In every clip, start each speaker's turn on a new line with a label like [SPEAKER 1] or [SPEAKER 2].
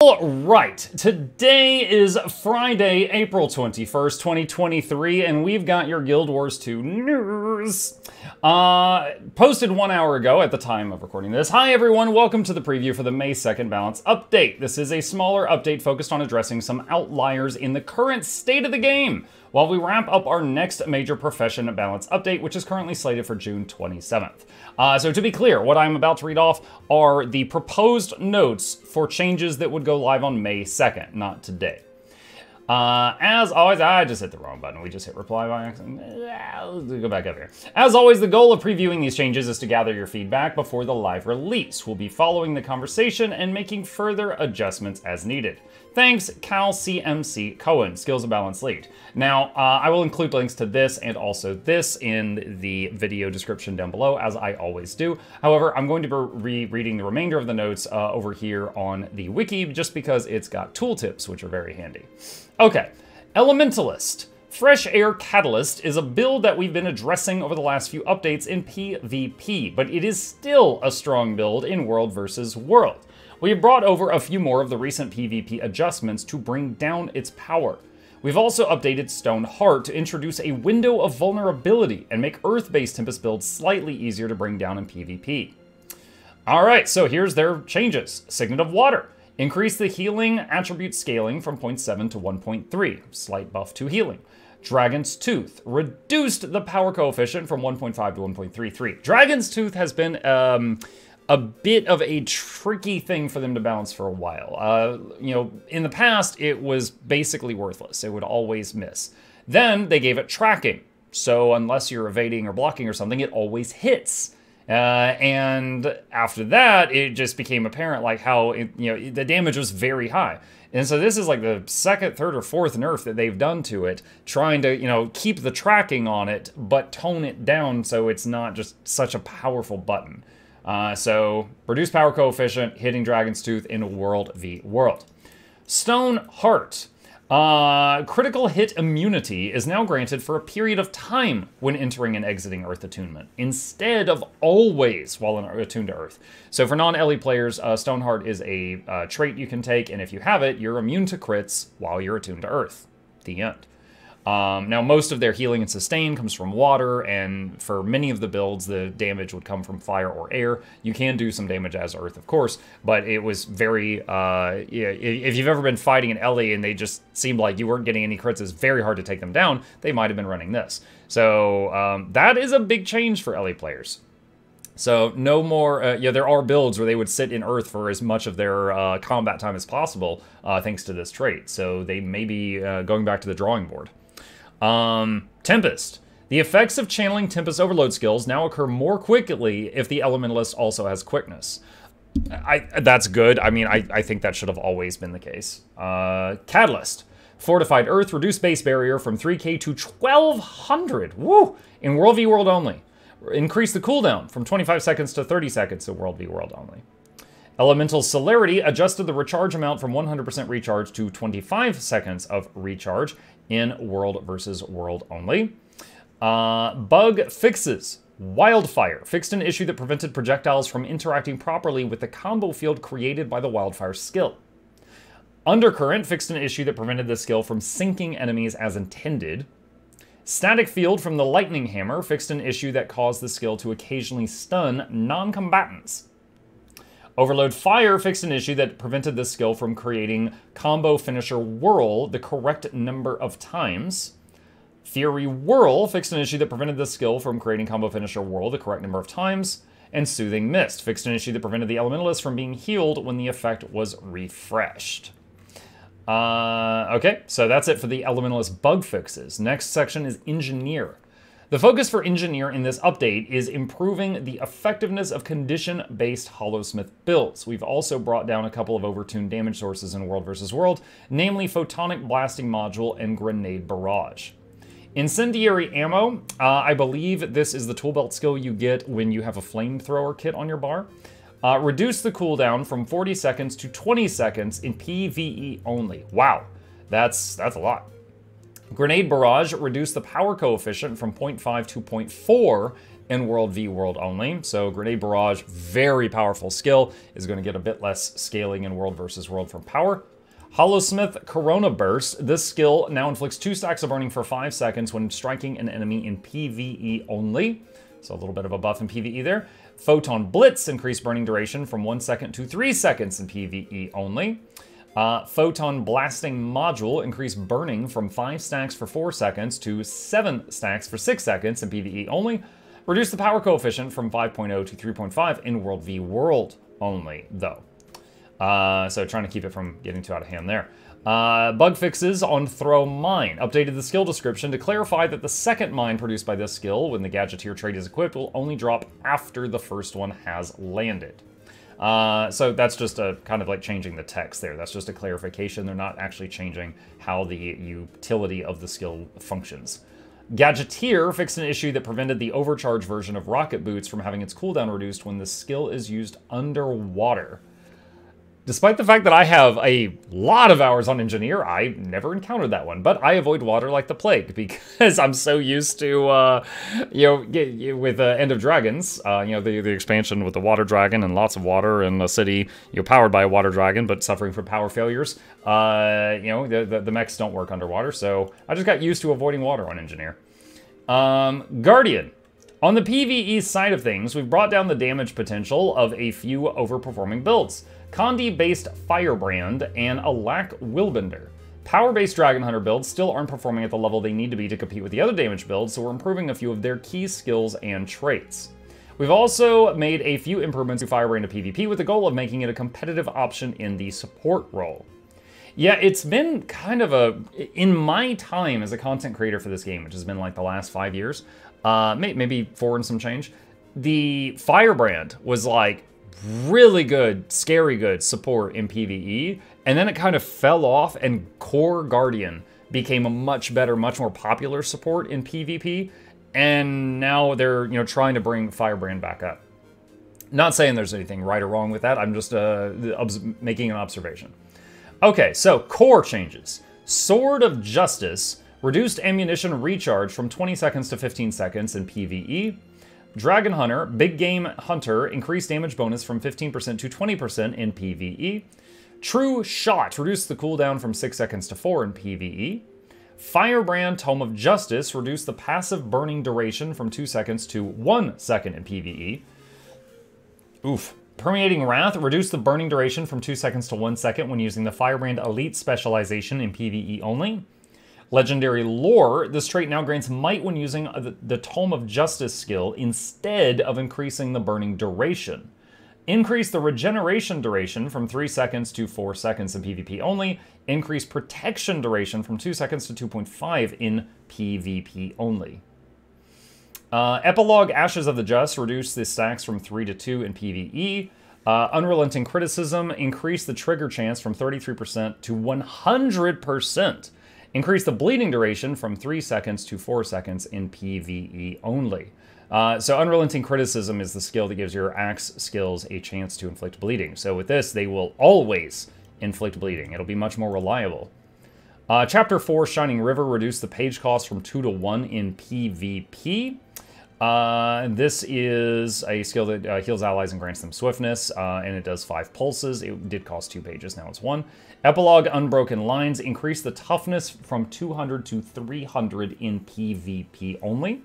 [SPEAKER 1] Alright, today is Friday, April 21st, 2023, and we've got your Guild Wars 2 news. Posted 1 hour ago at the time of recording this. Hi everyone, welcome to the preview for the May 2nd balance update. This is a smaller update focused on addressing some outliers in the current state of the game, while we wrap up our next major profession balance update, which is currently slated for June 27th. So to be clear, what I'm about to read off are the proposed notes for changes that would go live on May 2nd, not today. As always, I just hit the wrong button. We just hit reply by accident. Let's go back up here. As always, the goal of previewing these changes is to gather your feedback before the live release. We'll be following the conversation and making further adjustments as needed. Thanks, Cal CMC Cohen, Skills and Balance Lead. Now, I will include links to this and also this in the video description down below, as I always do. However, I'm going to be reading the remainder of the notes over here on the wiki, just because it's got tooltips, which are very handy. Okay, Elementalist. Fresh Air Catalyst is a build that we've been addressing over the last few updates in PvP, but it is still a strong build in World versus World. We have brought over a few more of the recent PvP adjustments to bring down its power. We've also updated Stone Heart to introduce a window of vulnerability and make Earth-based Tempest builds slightly easier to bring down in PvP. Alright, so here's their changes. Signet of Water. Increase the healing attribute scaling from 0.7 to 1.3. Slight buff to healing. Dragon's Tooth. Reduced the power coefficient from 1.5 to 1.33. Dragon's Tooth has been a bit of a tricky thing for them to balance for a while. You know, in the past, it was basically worthless. It would always miss. Then they gave it tracking. So unless you're evading or blocking or something, it always hits. And after that, it just became apparent like how, the damage was very high. And so this is like the second, third, or fourth nerf that they've done to it, trying to, keep the tracking on it, but tone it down so it's not just such a powerful button. So, reduced power coefficient, hitting Dragon's Tooth in World v World. Stone Heart. Critical hit immunity is now granted for a period of time when entering and exiting Earth Attunement, instead of always while attuned to Earth. So for non-Ellie players, Stone Heart is a trait you can take, and if you have it, you're immune to crits while you're attuned to Earth. The end. Now, most of their healing and sustain comes from water, and for many of the builds, the damage would come from fire or air. You can do some damage as Earth, of course, but it was very, if you've ever been fighting an Ellie and they just seemed like you weren't getting any crits, it's very hard to take them down, they might have been running this. So, that is a big change for Ellie players. So, no more, there are builds where they would sit in Earth for as much of their combat time as possible, thanks to this trait. So, they may be going back to the drawing board. Tempest. The effects of channeling Tempest overload skills now occur more quickly if the Elementalist also has quickness. That's good. I mean, I think that should have always been the case. Catalyst. Fortified Earth. Reduce base barrier from 3k to 1200. Woo! In World v World only. Increase the cooldown from 25 seconds to 30 seconds in World v World only. Elemental Celerity adjusted the recharge amount from 100% recharge to 25 seconds of recharge in World versus World only. Bug fixes. Wildfire fixed an issue that prevented projectiles from interacting properly with the combo field created by the Wildfire skill. Undercurrent fixed an issue that prevented the skill from sinking enemies as intended. Static Field from the Lightning Hammer fixed an issue that caused the skill to occasionally stun non-combatants. Overload Fire fixed an issue that prevented this skill from creating Combo Finisher Whirl the correct number of times. Fury Whirl fixed an issue that prevented this skill from creating Combo Finisher Whirl the correct number of times. And Soothing Mist fixed an issue that prevented the Elementalist from being healed when the effect was refreshed. Okay, so that's it for the Elementalist bug fixes. Next section is Engineer. The focus for Engineer in this update is improving the effectiveness of condition-based Hollowsmith builds. We've also brought down a couple of overtuned damage sources in World vs. World, namely Photonic Blasting Module and Grenade Barrage. Incendiary Ammo, I believe this is the tool belt skill you get when you have a flamethrower kit on your bar. Reduce the cooldown from 40 seconds to 20 seconds in PvE only. Wow, that's a lot. Grenade Barrage reduced the power coefficient from 0.5 to 0.4 in World v World only. So Grenade Barrage, very powerful skill, is going to get a bit less scaling in World versus World from power. Hollowsmith Corona Burst. This skill now inflicts 2 stacks of burning for 5 seconds when striking an enemy in PvE only. So a little bit of a buff in PvE there. Photon Blitz, increased burning duration from 1 second to 3 seconds in PvE only. Photon Blasting Module, increased burning from 5 stacks for 4 seconds to 7 stacks for 6 seconds in PvE only. Reduce the power coefficient from 5.0 to 3.5 in World v World only, though. So trying to keep it from getting too out of hand there. Bug fixes on Throw Mine. Updated the skill description to clarify that the second mine produced by this skill, when the Gadgeteer trait is equipped, will only drop after the first one has landed. So that's just a kind of like changing the text there. That's just a clarification. They're not actually changing how the utility of the skill functions. Gadgeteer fixed an issue that prevented the overcharge version of Rocket Boots from having its cooldown reduced when the skill is used underwater. Despite the fact that I have a lot of hours on Engineer, I never encountered that one. But I avoid water like the plague because I'm so used to, with End of Dragons, the expansion with the water dragon and lots of water and a city, powered by a water dragon but suffering from power failures. The mechs don't work underwater, so I just got used to avoiding water on Engineer. Guardian. On the PvE side of things, we've brought down the damage potential of a few overperforming builds. Condi-based Firebrand and a Lack Willbender. Power-based Dragon Hunter builds still aren't performing at the level they need to be to compete with the other damage builds, so we're improving a few of their key skills and traits. We've also made a few improvements to Firebrand to PvP with the goal of making it a competitive option in the support role. Yeah, it's been kind of in my time as a content creator for this game, which has been like the last 5 years, maybe 4 and some change, the Firebrand was like really good, scary good support in PvE, and then it kind of fell off, and Core Guardian became a much better, much more popular support in PvP, and now they're trying to bring Firebrand back up. Not saying there's anything right or wrong with that, I'm just making an observation. Okay, so core changes. Sword of Justice, reduced ammunition recharge from 20 seconds to 15 seconds in PvE. Dragon Hunter, Big Game Hunter, increased damage bonus from 15% to 20% in PvE. True Shot, reduced the cooldown from 6 seconds to 4 in PvE. Firebrand Tome of Justice, reduced the passive burning duration from 2 seconds to 1 second in PvE. Oof. Permeating Wrath, reduced the burning duration from 2 seconds to 1 second when using the Firebrand Elite specialization in PvE only. Legendary Lore, this trait now grants might when using the Tome of Justice skill instead of increasing the burning duration. Increase the regeneration duration from 3 seconds to 4 seconds in PvP only. Increase protection duration from 2 seconds to 2.5 in PvP only. Epilogue Ashes of the Just, reduce the stacks from 3 to 2 in PvE. Unrelenting Criticism, increase the trigger chance from 33% to 100%. Increase the bleeding duration from 3 seconds to 4 seconds in PvE only. So Unrelenting Criticism is the skill that gives your axe skills a chance to inflict bleeding. So with this, they will always inflict bleeding. It'll be much more reliable. Chapter 4, Shining River, reduce the page cost from 2 to 1 in PvP. This is a skill that heals allies and grants them swiftness, and it does 5 pulses. It did cost 2 pages, now it's 1. Epilogue Unbroken Lines, increase the toughness from 200 to 300 in PvP only.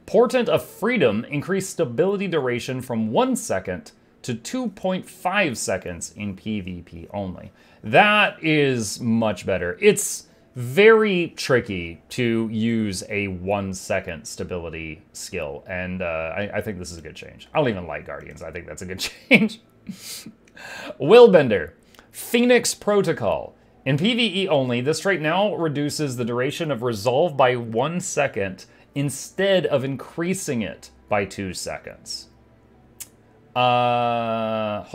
[SPEAKER 1] Portent of Freedom, increase stability duration from 1 second to 2.5 seconds in PvP only. That is much better. It's very tricky to use a 1 second stability skill, and I think this is a good change. I don't even like Guardians. I think that's a good change. Willbender. Phoenix Protocol. In PvE only, this trait now reduces the duration of Resolve by 1 second instead of increasing it by 2 seconds. Hold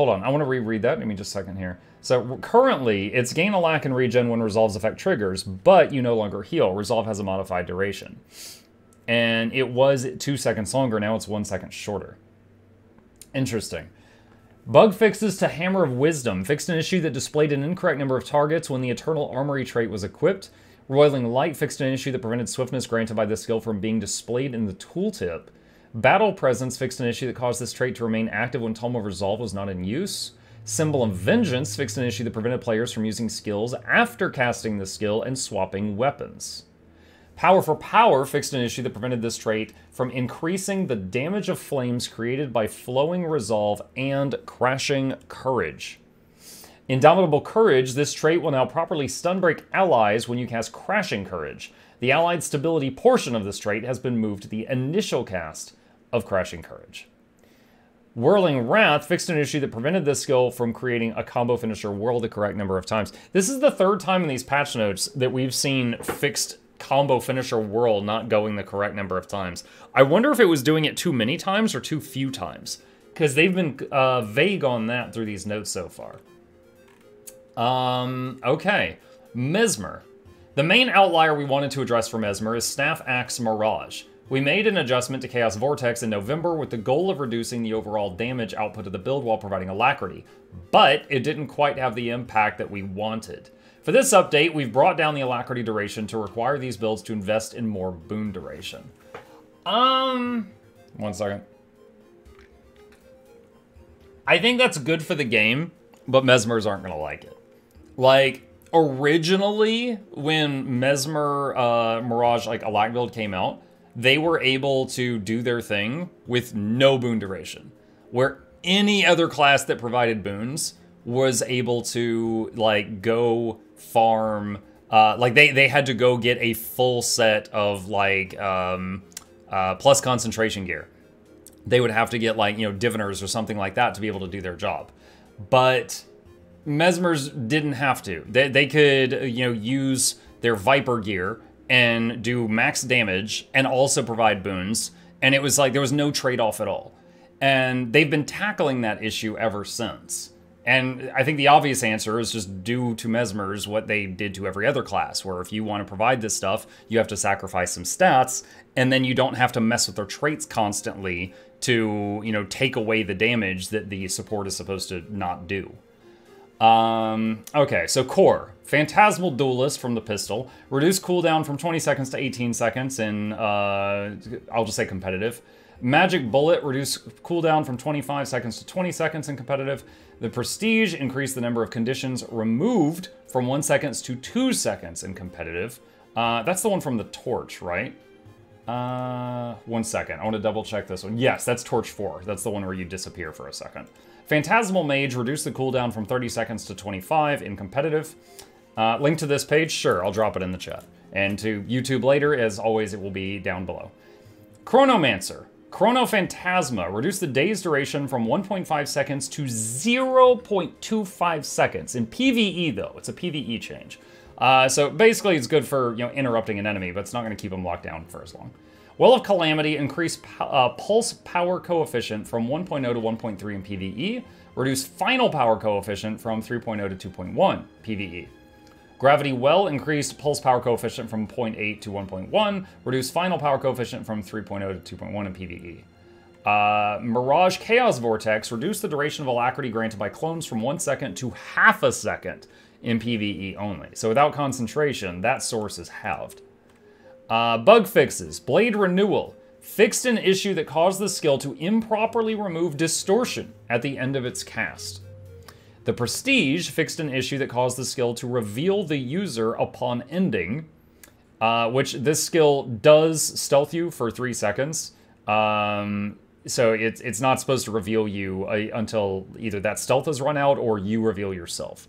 [SPEAKER 1] on, I want to reread that. Give me just a second here. So currently, it's gain a lack and regen when Resolve's effect triggers, but you no longer heal. Resolve has a modified duration. And it was 2 seconds longer, now it's 1 second shorter. Interesting. Bug fixes to Hammer of Wisdom. Fixed an issue that displayed an incorrect number of targets when the Eternal Armory trait was equipped. Roiling Light fixed an issue that prevented swiftness granted by this skill from being displayed in the tooltip. Battle Presence fixed an issue that caused this trait to remain active when Tome of Resolve was not in use. Symbol of Vengeance fixed an issue that prevented players from using skills after casting the skill and swapping weapons. Power for Power fixed an issue that prevented this trait from increasing the damage of flames created by Flowing Resolve and Crashing Courage. Indomitable Courage, this trait will now properly stun break allies when you cast Crashing Courage. The allied stability portion of this trait has been moved to the initial cast of Crashing Courage. Whirling Wrath fixed an issue that prevented this skill from creating a combo finisher whirl the correct number of times. This is the third time in these patch notes that we've seen fixed combo finisher whirl not going the correct number of times. I wonder if it was doing it too many times or too few times, because they've been vague on that through these notes so far. Okay. Mesmer. The main outlier we wanted to address for Mesmer is Staff Axe Mirage. We made an adjustment to Chaos Vortex in November with the goal of reducing the overall damage output of the build while providing alacrity, but it didn't quite have the impact that we wanted. For this update, we've brought down the alacrity duration to require these builds to invest in more boon duration. 1 second. I think that's good for the game, but Mesmers aren't going to like it. Like, originally, when Mesmer Mirage, like, Alac build came out, they were able to do their thing with no boon duration. Where any other class that provided boons was able to, like, go farm, like, they had to go get a full set of, like, plus concentration gear. They would have to get, like, you know, diviners or something like that to be able to do their job. But Mesmers didn't have to. They could, you know, use their Viper gear and do max damage and also provide boons. And it was like there was no trade-off at all. And they've been tackling that issue ever since. And I think the obvious answer is just do to Mesmers what they did to every other class, where if you want to provide this stuff, you have to sacrifice some stats, and then you don't have to mess with their traits constantly to, you know, take away the damage that the support is supposed to not do. Okay, so Core. Phantasmal Duelist from the pistol. Reduce cooldown from 20 seconds to 18 seconds in, I'll just say competitive. Magic Bullet. Reduce cooldown from 25 seconds to 20 seconds in competitive. The Prestige. Increase the number of conditions removed from 1 second to 2 seconds in competitive. That's the one from the Torch, right? 1 second. I want to double check this one. Yes, that's Torch 4. That's the one where you disappear for a second. Phantasmal Mage, reduce the cooldown from 30 seconds to 25 in competitive. Link to this page? Sure, I'll drop it in the chat. And to YouTube later, as always, it will be down below. Chronomancer. Chronophantasma, reduce the day's duration from 1.5 seconds to 0.25 seconds. In PvE, though, it's a PvE change. So basically, it's good for, you know, interrupting an enemy, but it's not going to keep them locked down for as long. Well of Calamity, increase pulse power coefficient from 1.0 to 1.3 in PvE. Reduce final power coefficient from 3.0 to 2.1 PvE. Gravity Well, increased pulse power coefficient from 0.8 to 1.1. Reduce final power coefficient from 3.0 to 2.1 in PvE. Mirage Chaos Vortex, reduce the duration of alacrity granted by clones from 1 second to half a second in PvE only. So without concentration, that source is halved. Bug fixes. Blade Renewal. Fixed an issue that caused the skill to improperly remove distortion at the end of its cast. The Prestige fixed an issue that caused the skill to reveal the user upon ending, which this skill does stealth you for 3 seconds. So it's not supposed to reveal you until either that stealth has run out or you reveal yourself.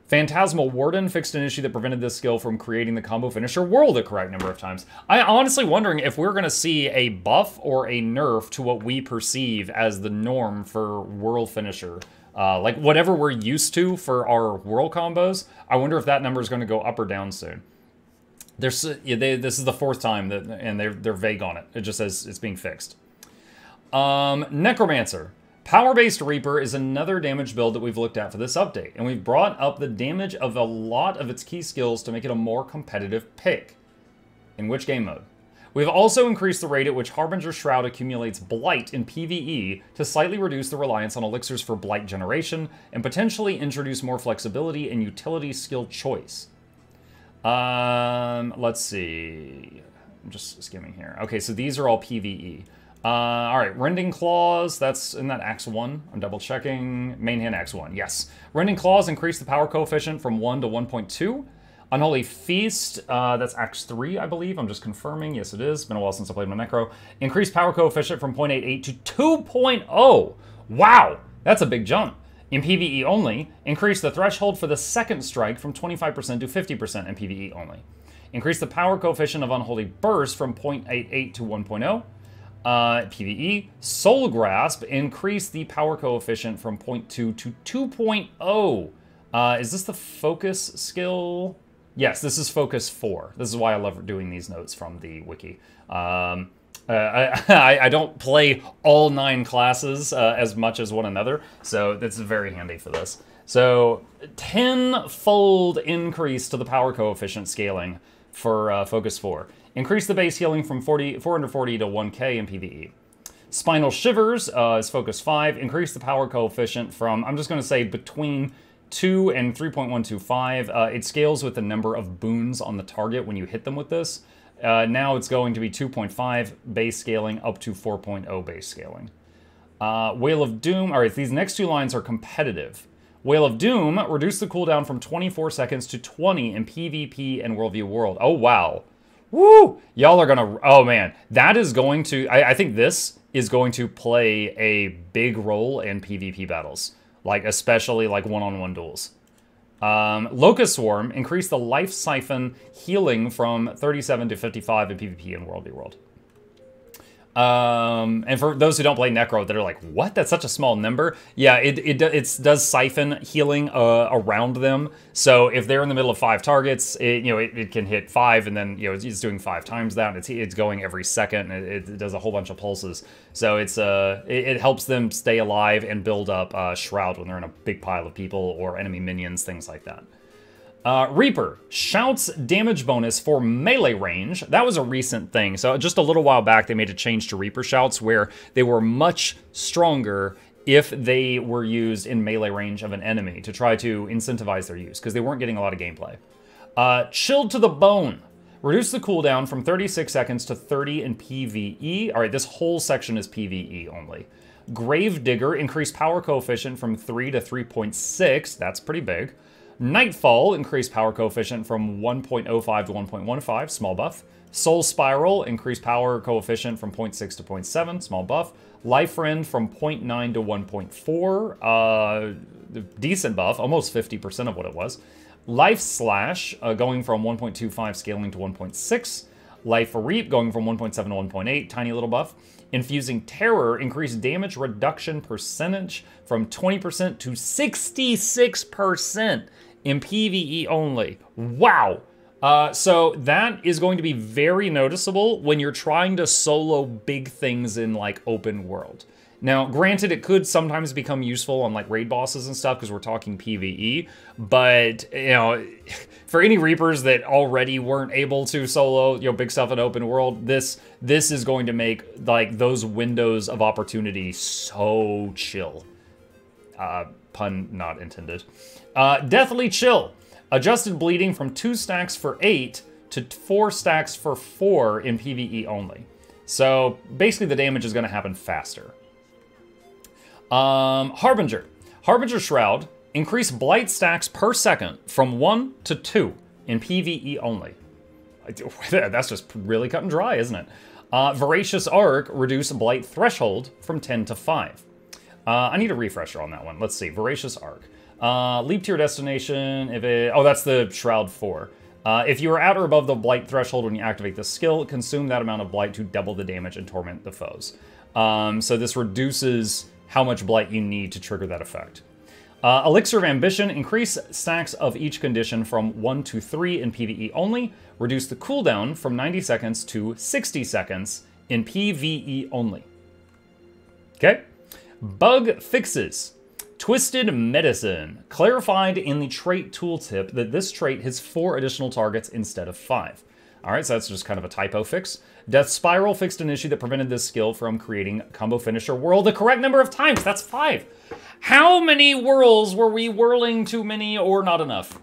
[SPEAKER 1] Phantasmal Warden fixed an issue that prevented this skill from creating the combo finisher whirl the correct number of times. I'm honestly wondering if we're going to see a buff or a nerf to what we perceive as the norm for whirl finisher. Like whatever we're used to for our whirl combos, I wonder if that number is going to go up or down soon. This is the 4th time, and they're vague on it. It just says it's being fixed. Necromancer. Power-based Reaper is another damage build that we've looked at for this update, and we've brought up the damage of a lot of its key skills to make it a more competitive pick. In which game mode? We've also increased the rate at which Harbinger's Shroud accumulates Blight in PvE to slightly reduce the reliance on elixirs for Blight generation, and potentially introduce more flexibility and utility skill choice. Let's see. I'm just skimming here. Okay, so these are all PvE. All right, Rending Claws, that's in that Axe 1. I'm double checking. Main hand Axe 1, yes. Rending Claws increase the power coefficient from 1 to 1.2. Unholy Feast, that's Axe 3, I believe. I'm just confirming. Yes, it is. Been a while since I played my Necro. Increase power coefficient from 0.88 to 2.0. Wow, that's a big jump. In PvE only, increase the threshold for the second strike from 25% to 50% in PvE only. Increase the power coefficient of Unholy Burst from 0.88 to 1.0. PvE, Soul Grasp, increase the power coefficient from 0.2 to 2.0. Is this the focus skill? Yes, this is focus 4. This is why I love doing these notes from the wiki. I don't play all 9 classes as much as one another, so that's very handy for this. So, 10-fold increase to the power coefficient scaling for focus 4. Increase the base healing from 440 to 1k in PvE. Spinal Shivers is focus 5. Increase the power coefficient from, I'm just going to say, between 2 and 3.125. It scales with the number of boons on the target when you hit them with this. Now it's going to be 2.5 base scaling up to 4.0 base scaling. Whale of Doom, all right, these next 2 lines are competitive. Whale of Doom, reduce the cooldown from 24 seconds to 20 in PvP and Worldview World. Oh, wow. Woo! Y'all are gonna, oh man, that is going to, I think this is going to play a big role in PvP battles. Like, especially like one-on-one duels. Locust Swarm, increase the life siphon healing from 37 to 55 in PvP and Worldview World. And for those who don't play Necro, that are like, what? That's such a small number? Yeah, it does siphon healing around them. So if they're in the middle of 5 targets, it can hit 5, and then it's doing 5 times that. It's going every second. And it does a whole bunch of pulses. So it helps them stay alive and build up Shroud when they're in a big pile of people or enemy minions, things like that. Reaper, shouts damage bonus for melee range. That was a recent thing. So just a little while back, they made a change to Reaper shouts where they were much stronger if they were used in melee range of an enemy to try to incentivize their use because they weren't getting a lot of gameplay. Chilled to the Bone. Reduce the cooldown from 36 seconds to 30 in PvE. All right, this whole section is PvE only. Gravedigger, increase power coefficient from 3 to 3.6. That's pretty big. Nightfall, increased power coefficient from 1.05 to 1.15, small buff. Soul Spiral, increased power coefficient from 0.6 to 0.7, small buff. Life Rend from 0.9 to 1.4, decent buff, almost 50% of what it was. Life Slash, going from 1.25 scaling to 1.6. Life Reap, going from 1.7 to 1.8, tiny little buff. Infusing Terror, increased damage reduction percentage from 20% to 66%. In PvE only. Wow. So that is going to be very noticeable when you're trying to solo big things in like open world. Now, granted, it could sometimes become useful on like raid bosses and stuff because we're talking PvE, but for any Reapers that already weren't able to solo big stuff in open world, this is going to make like those windows of opportunity so chill. Pun not intended. Deathly Chill. Adjusted bleeding from 2 stacks for 8 to 4 stacks for 4 in PvE only. So basically the damage is going to happen faster. Harbinger. Harbinger Shroud. Increase blight stacks per second from 1 to 2 in PvE only. That's just really cut and dry, isn't it? Voracious Arc. Reduce blight threshold from 10 to 5. I need a refresher on that one. Let's see. Voracious Arc. Leap to your destination. Oh, that's the Shroud 4. If you are at or above the Blight threshold when you activate this skill, consume that amount of Blight to double the damage and torment the foes. So this reduces how much Blight you need to trigger that effect. Elixir of Ambition. Increase stacks of each condition from 1 to 3 in PvE only. Reduce the cooldown from 90 seconds to 60 seconds in PvE only. Okay. Bug Fixes. Twisted Medicine. Clarified in the trait tooltip that this trait has 4 additional targets instead of 5. Alright, so that's just kind of a typo fix. Death Spiral fixed an issue that prevented this skill from creating Combo Finisher Whirl the correct number of times. That's 5. How many whirls were we whirling too many or not enough?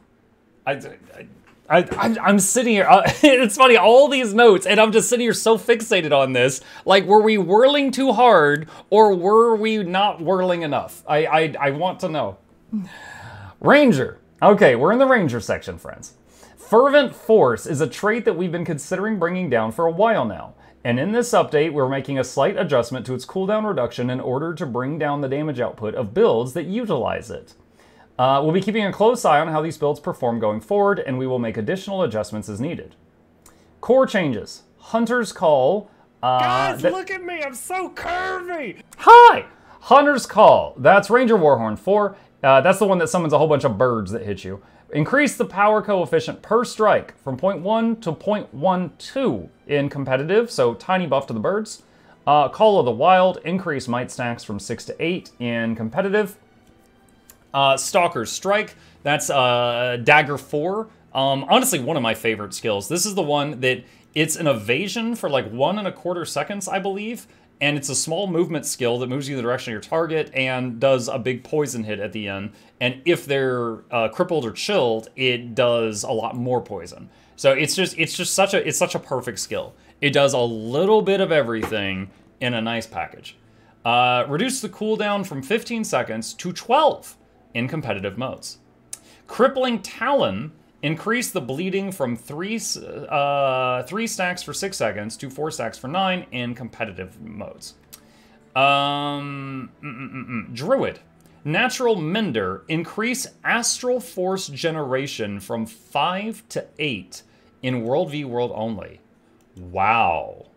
[SPEAKER 1] I'm sitting here, it's funny, all these notes, and I'm just sitting here so fixated on this. Like, were we whirling too hard, or were we not whirling enough? I want to know. Ranger. Okay, we're in the Ranger section, friends. Fervent Force is a trait that we've been considering bringing down for a while now. And in this update, we're making a slight adjustment to its cooldown reduction in order to bring down the damage output of builds that utilize it. We'll be keeping a close eye on how these builds perform going forward, and we will make additional adjustments as needed. Core changes. Hunter's Call.
[SPEAKER 2] Guys, look at me, I'm so curvy!
[SPEAKER 1] Hi! Hunter's Call. That's Ranger Warhorn 4. That's the one that summons a whole bunch of birds that hit you. Increase the power coefficient per strike from 0.1 to 0.12 in competitive, so tiny buff to the birds. Call of the Wild. Increase might stacks from 6 to 8 in competitive. Stalker's Strike, that's Dagger 4. Honestly, one of my favorite skills. This is the one that it's an evasion for like 1.25 seconds, I believe, and it's a small movement skill that moves you in the direction of your target and does a big poison hit at the end. And if they're crippled or chilled, it does a lot more poison. So it's just such a perfect skill. It does a little bit of everything in a nice package. Reduce the cooldown from 15 seconds to 12 in competitive modes. Crippling Talon, increase the bleeding from 3 stacks for 6 seconds to 4 stacks for 9 in competitive modes. Druid, Natural Mender, increase Astral Force generation from 5 to 8 in World v World only. Wow.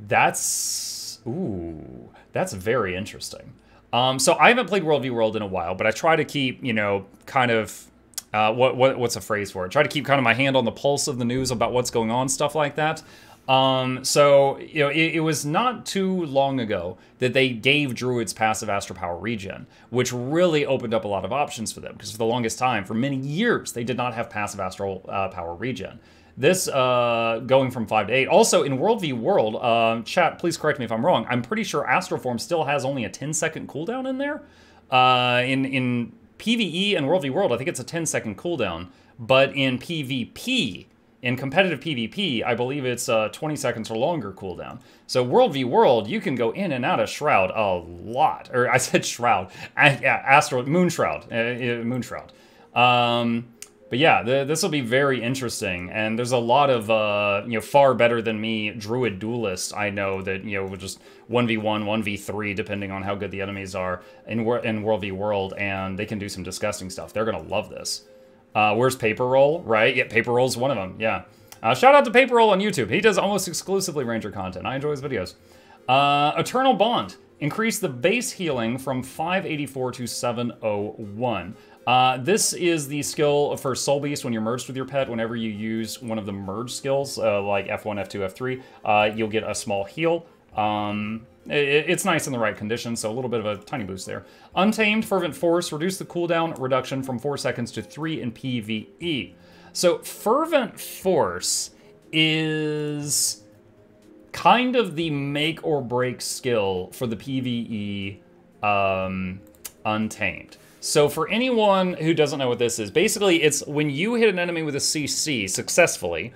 [SPEAKER 1] That's very interesting. So I haven't played World v World in a while, but I try to keep, you know, kind of, what's a phrase for it? Try to keep kind of my hand on the pulse of the news about what's going on, stuff like that. So, you know, it was not too long ago that they gave Druids passive Astral Power regen, which really opened up a lot of options for them, because for the longest time, for many years, they did not have passive Astral Power regen. This, going from 5 to 8. Also, in World v World, chat, please correct me if I'm wrong, I'm pretty sure Astral Form still has only a 10-second cooldown in there. In PvE and World v World, I think it's a 10-second cooldown. But in PvP, in competitive PvP, I believe it's 20 seconds or longer cooldown. So World v World, you can go in and out of Shroud a lot. Or I said Shroud. Yeah, Moonshroud. Moonshroud. But yeah, this will be very interesting, and there's a lot of, you know, far better than me Druid duelists I know that, you know, will just 1v1, 1v3, depending on how good the enemies are in World v World, and they can do some disgusting stuff. They're gonna love this. Where's Paper Roll, right? Yeah, Paper Roll's one of them, yeah. Shout out to Paper Roll on YouTube. He does almost exclusively Ranger content. I enjoy his videos. Eternal Bond. Increase the base healing from 584 to 701. This is the skill for Soul Beast when you're merged with your pet. Whenever you use one of the merge skills, like F1, F2, F3, you'll get a small heal. It's nice in the right conditions, so a little bit of a tiny boost there. Untamed Fervent Force, reduce the cooldown reduction from 4 seconds to 3 in PvE. So Fervent Force is kind of the make or break skill for the PvE Untamed. So for anyone who doesn't know what this is, basically it's when you hit an enemy with a CC successfully,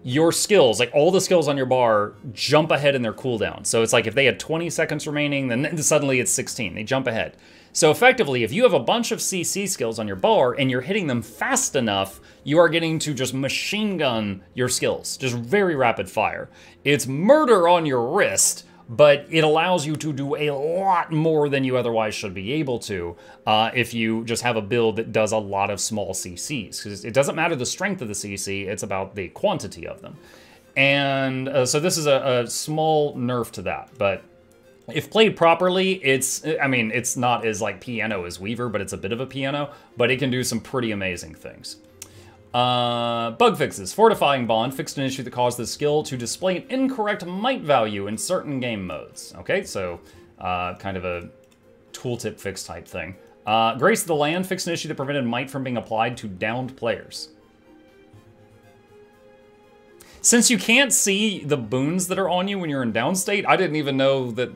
[SPEAKER 1] your skills, like all the skills on your bar, jump ahead in their cooldown. So it's like if they had 20 seconds remaining, then suddenly it's 16. They jump ahead. So effectively, if you have a bunch of CC skills on your bar and you're hitting them fast enough, you are getting to just machine gun your skills. Just very rapid fire. It's murder on your wrist, but it allows you to do a lot more than you otherwise should be able to if you just have a build that does a lot of small CCs. Because it doesn't matter the strength of the CC, it's about the quantity of them. And so this is a small nerf to that, but if played properly, it's, I mean, it's not as like piano as Weaver, but it's a bit of a piano, but it can do some pretty amazing things. Bug fixes. Fortifying Bond fixed an issue that caused the skill to display an incorrect might value in certain game modes. Okay, so kind of a tooltip fix type thing. Grace of the Land fixed an issue that prevented might from being applied to downed players. Since you can't see the boons that are on you when you're in down state, I didn't even know that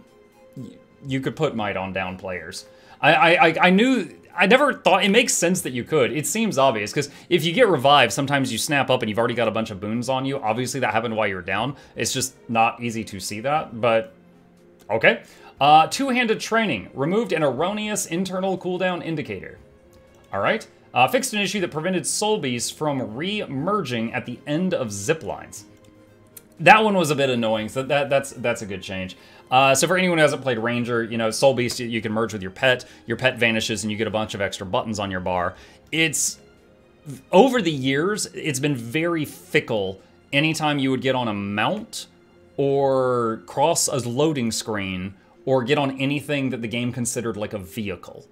[SPEAKER 1] you could put might on down players. I knew I never thought, it makes sense that you could. It seems obvious, because if you get revived, sometimes you snap up and you've already got a bunch of boons on you. Obviously that happened while you're down. It's just not easy to see that, but okay. Two-handed training, removed an erroneous internal cooldown indicator. All right. Fixed an issue that prevented soul beasts from re-merging at the end of zip lines. That one was a bit annoying, so that's a good change. So for anyone who hasn't played Ranger, you know, Soul Beast, you can merge with your pet vanishes, and you get a bunch of extra buttons on your bar. It's, over the years, it's been very fickle. Anytime you would get on a mount, or cross a loading screen, or get on anything that the game considered like a vehicle.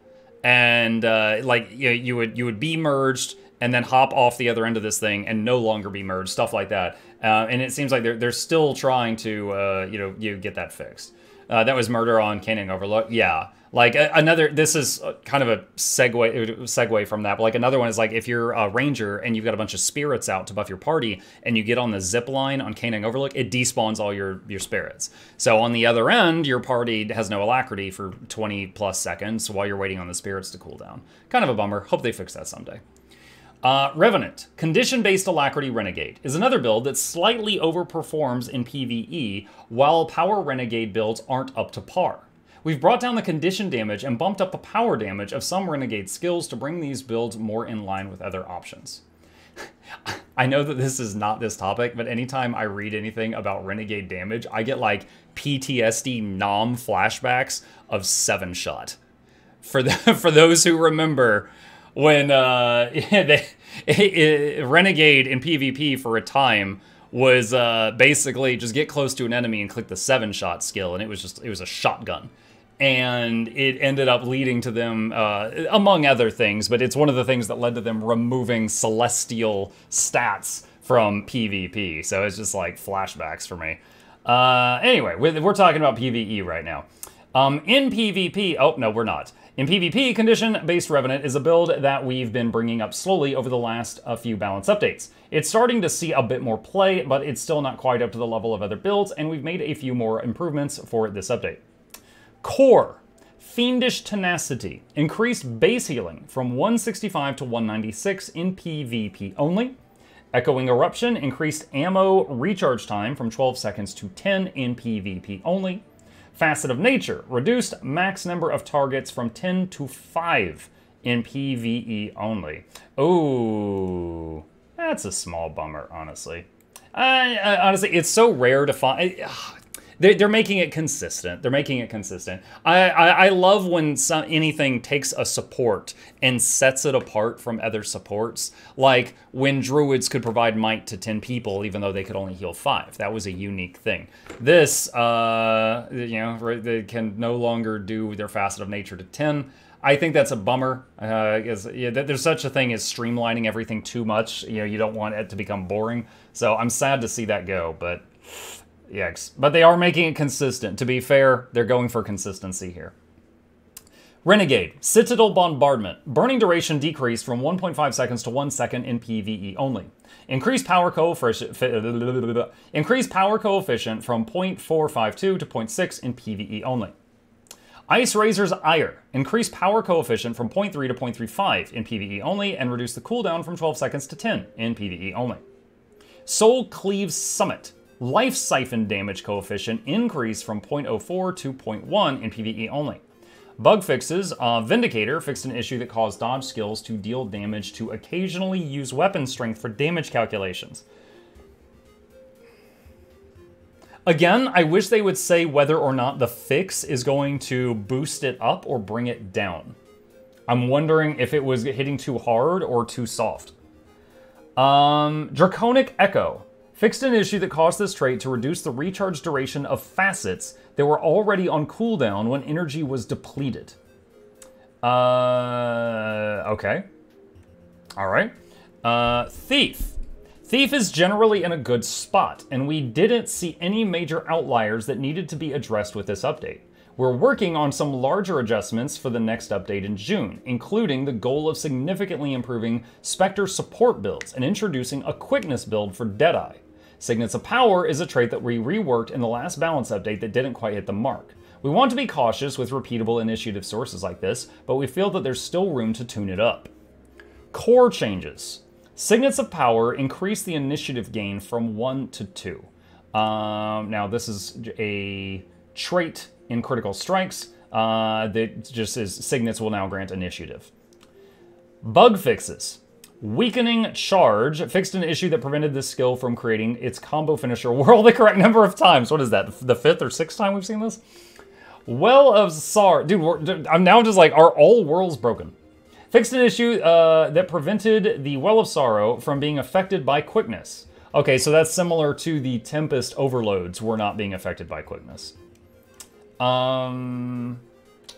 [SPEAKER 1] And like you would be merged, and then hop off the other end of this thing and no longer be merged, stuff like that. And it seems like they're still trying to, you get that fixed. That was murder on Canning Overlook. Yeah, like another, this is kind of a segue from that, but like another one is like if you're a ranger and you've got a bunch of spirits out to buff your party and you get on the zip line on Canning Overlook, it despawns all your spirits. So on the other end, your party has no alacrity for 20 plus seconds while you're waiting on the spirits to cool down. Kind of a bummer. Hope they fix that someday. Revenant, Condition-Based Alacrity Renegade, is another build that slightly overperforms in PvE, while power Renegade builds aren't up to par. We've brought down the condition damage and bumped up the power damage of some Renegade skills to bring these builds more in line with other options. I know that this is not this topic, but anytime I read anything about Renegade damage, I get like PTSD nom flashbacks of 7-Shot. For those who remember, when Renegade in PvP for a time was basically just get close to an enemy and click the 7-Shot skill, and it was a shotgun. And it ended up leading to them, among other things, but it's one of the things that led to them removing celestial stats from PvP. So it's just like flashbacks for me. Anyway, we're talking about PvE right now. In PvP, oh no, we're not. In PvP, Condition-Based Revenant is a build that we've been bringing up slowly over the last few balance updates. It's starting to see a bit more play, but it's still not quite up to the level of other builds, and we've made a few more improvements for this update. Core, Fiendish Tenacity, increased base healing from 165 to 196 in PvP only. Echoing Eruption, increased ammo recharge time from 12 seconds to 10 in PvP only. Facet of Nature, reduced max number of targets from 10 to 5 in PvE only. Ooh, that's a small bummer, honestly. Honestly, it's so rare to find. They're making it consistent. They're making it consistent. I love when anything takes a support and sets it apart from other supports. Like when druids could provide might to 10 people, even though they could only heal 5. That was a unique thing. This, they can no longer do their facet of nature to 10. I think that's a bummer. There's such a thing as streamlining everything too much. You don't want it to become boring. So I'm sad to see that go, but yikes. But they are making it consistent. To be fair, they're going for consistency here. Renegade, Citadel Bombardment. Burning duration decreased from 1.5 seconds to 1 second in PvE only. Increased power coefficient from 0.452 to 0.6 in PvE only. Ice Razor's Ire. Increased power coefficient from 0.3 to 0.35 in PvE only, and reduced the cooldown from 12 seconds to 10 in PvE only. Soul Cleave's Summit. Life Siphon damage coefficient increased from 0.04 to 0.1 in PvE only. Bug fixes, Vindicator fixed an issue that caused dodge skills to deal damage to occasionally use weapon strength for damage calculations. Again, I wish they would say whether or not the fix is going to boost it up or bring it down. I'm wondering if it was hitting too hard or too soft. Draconic Echo fixed an issue that caused this trait to reduce the recharge duration of facets that were already on cooldown when energy was depleted. Okay. All right. Thief. Thief is generally in a good spot, and we didn't see any major outliers that needed to be addressed with this update. We're working on some larger adjustments for the next update in June, including the goal of significantly improving Spectre support builds and introducing a quickness build for Deadeye. Signets of Power is a trait that we reworked in the last balance update that didn't quite hit the mark. We want to be cautious with repeatable initiative sources like this, but we feel that there's still room to tune it up. Core changes. Signets of Power increase the initiative gain from 1 to 2. Now, this is a trait in critical strikes that just says Signets will now grant initiative. Bug fixes. Weakening Charge fixed an issue that prevented this skill from creating its combo finisher whirl the correct number of times. What is that, the 5th or 6th time we've seen this? Well of Sar. Dude, I'm now just like, are all whirls broken? Fixed an issue that prevented the Well of Sorrow from being affected by quickness. Okay, so that's similar to the Tempest overloads were not being affected by quickness.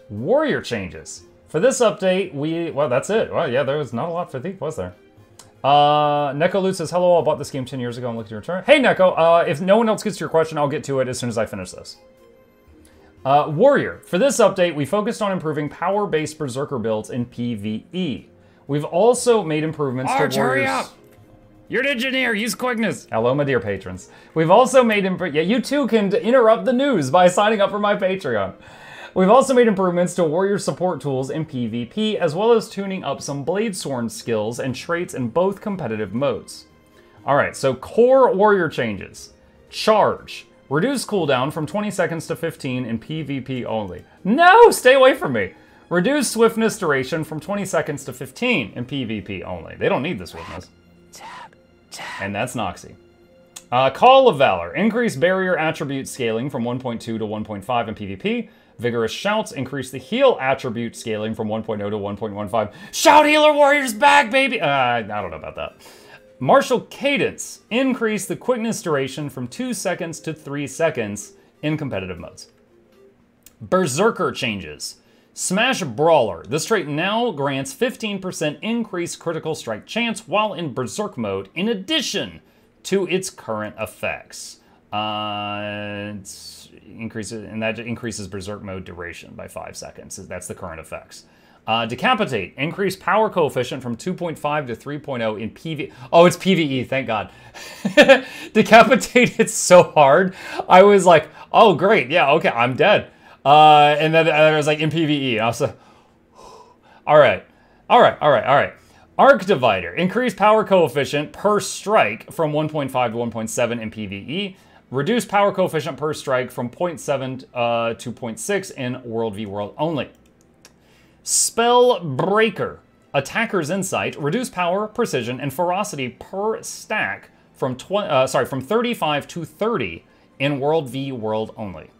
[SPEAKER 1] Warrior changes. For this update, well, that's it. Well, yeah, there was not a lot for Thief, was there? Neko Loot says, hello, I bought this game 10 years ago and looked at your return. Hey, Neko, if no one else gets to your question, I'll get to it as soon as I finish this. Warrior. For this update, we focused on improving power-based Berserker builds in PvE. We've also made improvements to Warriors...
[SPEAKER 2] hurry up! You're an engineer, use quickness!
[SPEAKER 1] Hello, my dear patrons. We've also made... Yeah, you too can interrupt the news by signing up for my Patreon. We've also made improvements to Warrior support tools in PvP, as well as tuning up some Bladesworn skills and traits in both competitive modes. Alright, so core Warrior changes. Charge. Reduce cooldown from 20 seconds to 15 in PvP only. No! Stay away from me! Reduce swiftness duration from 20 seconds to 15 in PvP only. They don't need the swiftness. And that's Noxxi. Call of Valor. Increase barrier attribute scaling from 1.2 to 1.5 in PvP. Vigorous Shouts. Increase the heal attribute scaling from 1.0 to 1.15. Shout Healer Warriors back, baby! I don't know about that. Martial Cadence. Increase the quickness duration from 2 seconds to 3 seconds in competitive modes. Berserker changes. Smash Brawler. This trait now grants 15% increased critical strike chance while in Berserk mode, in addition to its current effects. That increases Berserk mode duration by 5 seconds. That's the current effects. Decapitate. Increase power coefficient from 2.5 to 3.0 in PvE. Oh, it's PvE, thank God. Decapitate hits so hard. I was like, oh, great. Yeah, okay, I'm dead. And then I was like, in PvE. I was like, all right. Arc Divider. Increase power coefficient per strike from 1.5 to 1.7 in PvE. Reduce power coefficient per strike from 0.7 to 0.6 in World v World only. Spell Breaker. Attacker's Insight. Reduce power, precision, and ferocity per stack from 35 to 30 in World v World only.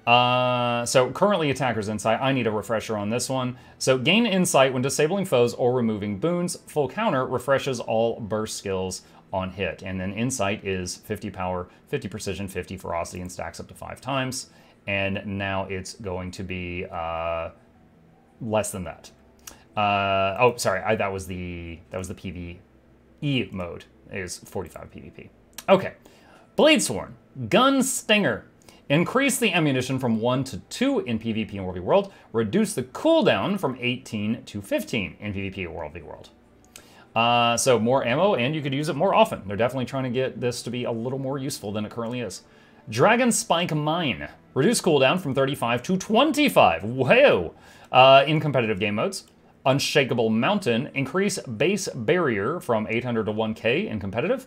[SPEAKER 1] So currently Attacker's Insight. I need a refresher on this one. So gain insight when disabling foes or removing boons. Full counter refreshes all burst skills on hit. And then insight is 50 power, 50 precision, 50 ferocity, and stacks up to 5 times. And now it's going to be less than that. Oh, sorry, that was the PvE mode. It was 45 PvP. Okay, Bladesworn. Gun Stinger. Increase the ammunition from 1 to 2 in PvP and World v World. Reduce the cooldown from 18 to 15 in PvP and World v World. So more ammo, and you could use it more often. They're definitely trying to get this to be a little more useful than it currently is. Dragon Spike Mine. Reduce cooldown from 35 to 25. Whoa! In competitive game modes. Unshakable Mountain. Increase base barrier from 800 to 1k in competitive.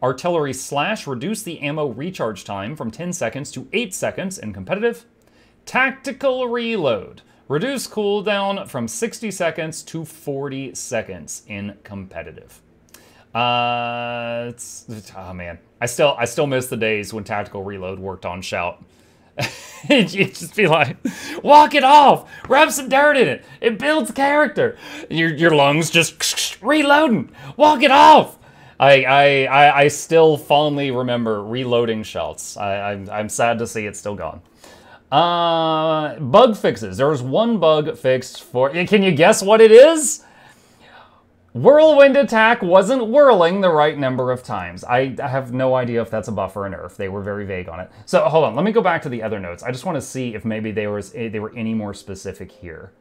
[SPEAKER 1] Artillery Slash. Reduce the ammo recharge time from 10 seconds to 8 seconds in competitive. Tactical Reload. Reduce cooldown from 60 seconds to 40 seconds in competitive. Oh man, I still miss the days when Tactical Reload worked on Shout. You'd just be like, walk it off, rub some dirt in it. It builds character. Your lungs just reloading. Walk it off. I still fondly remember reloading Shouts. I'm sad to see it's still gone. Bug fixes. There was one bug fixed for... Can you guess what it is? Whirlwind attack wasn't whirling the right number of times. I have no idea if that's a buff or a nerf. They were very vague on it. So hold on, let me go back to the other notes. I just want to see if maybe they were any more specific here.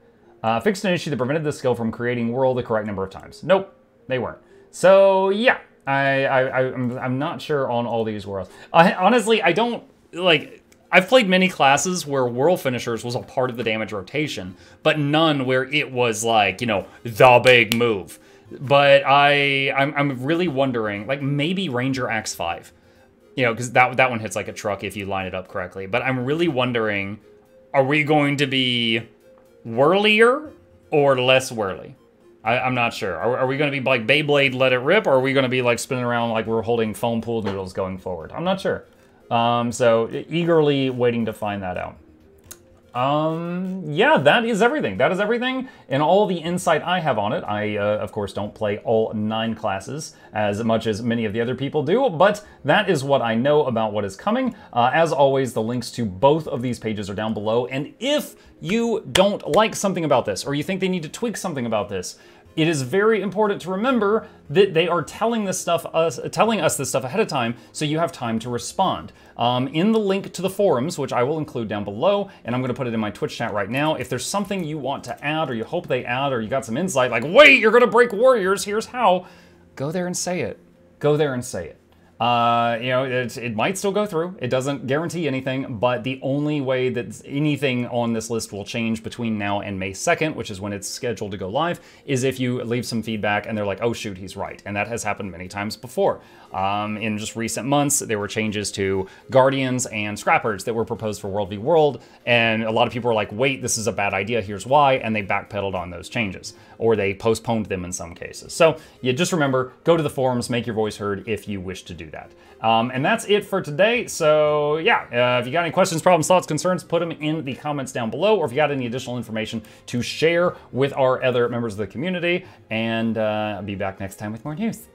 [SPEAKER 1] Fixed an issue that prevented the skill from creating whirl the correct number of times. Nope, they weren't. So yeah, I'm not sure on all these whirls. Honestly, I don't like... I've played many classes where World Finishers was a part of the damage rotation, but none where it was like, you know, the big move. But I'm really wondering, like maybe Ranger Axe 5. You know, because that one hits like a truck if you line it up correctly. But I'm really wondering, are we going to be whirlier or less whirly? I'm not sure. Are we going to be like Beyblade, let it rip, or are we going to be like spinning around like we're holding foam pool noodles going forward? I'm not sure. So eagerly waiting to find that out. Yeah, that is everything. That is everything and all the insight I have on it. I, of course, don't play all 9 classes as much as many of the other people do, but that is what I know about what is coming. As always, the links to both of these pages are down below, and if you don't like something about this, or you think they need to tweak something about this, it is very important to remember that they are telling us this stuff ahead of time, so you have time to respond. In the link to the forums, which I will include down below, and I'm going to put it in my Twitch chat right now, if there's something you want to add, or you hope they add, or you got some insight, like, wait, you're going to break warriors, here's how, go there and say it. Go there and say it. You know, it might still go through. It doesn't guarantee anything, but the only way that anything on this list will change between now and May 2nd, which is when it's scheduled to go live, is if you leave some feedback and they're like, oh shoot, he's right. And that has happened many times before. In just recent months, there were changes to Guardians and Scrappers that were proposed for World v. World, and a lot of people were like, wait, this is a bad idea, here's why, and they backpedaled on those changes, or they postponed them in some cases. So yeah, just remember, go to the forums, make your voice heard if you wish to do that. And that's it for today. So yeah, if you got any questions, problems, thoughts, concerns, put them in the comments down below, or if you got any additional information to share with our other members of the community, and I'll be back next time with more news.